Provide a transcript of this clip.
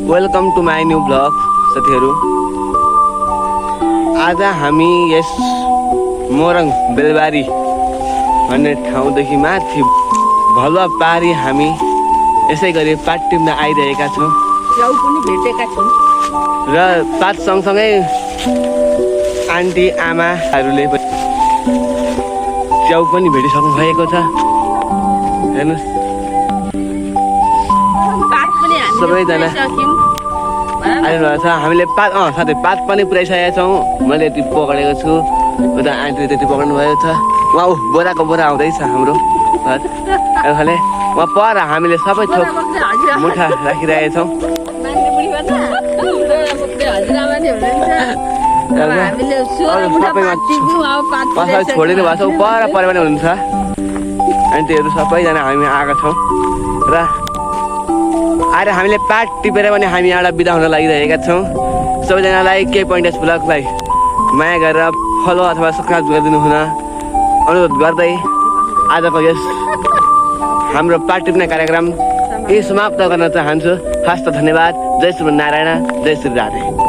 Welcome to my new blog साथीहरू। आज हामी यस मोरङ बेलबारी भन्ने ठाउँदेखि माथि भलुवा पारी हामी यसै गरी पात टिप्न आइरहेका छौँ च्याउ पनि भेटेका छौँ र पात सँगसँगै आन्टी आमाहरूले च्याउ पनि भेटिसक्नु भएको छ। हेर्नुहोस् सबैजना आइरहेको छ। हामीले पात साथै पात पनि पुऱ्याइसकेका छौँ। मैले यति पक्रेको छु, उता आन्टीले त्यति पक्राउनु भएको छ। उहाँ बोराको बोरा आउँदैछ हाम्रो खाले उहाँ पर हामीले सबै थोक मुठा राखिरहेका छौँ। छोडिनु भएको छ, पर पनि हुनुहुन्छ आन्टीहरू सबैजना हामी आएका छौँ र आएर हामीले पात टिपेर पनि हामी यहाँबाट बिदा हुन लागिरहेका छौँ। सबैजनालाई के पोइन्ट ब्लगलाई माया गरेर फलो अथवा सब्सक्राइब गरिदिनु हुन अनुरोध गर्दै आजको यस हाम्रो पात टिप्ने कार्यक्रम समाप्त गर्न चाहन्छु। हस्त धन्यवाद। जय श्री नारायण, जय श्री राधे।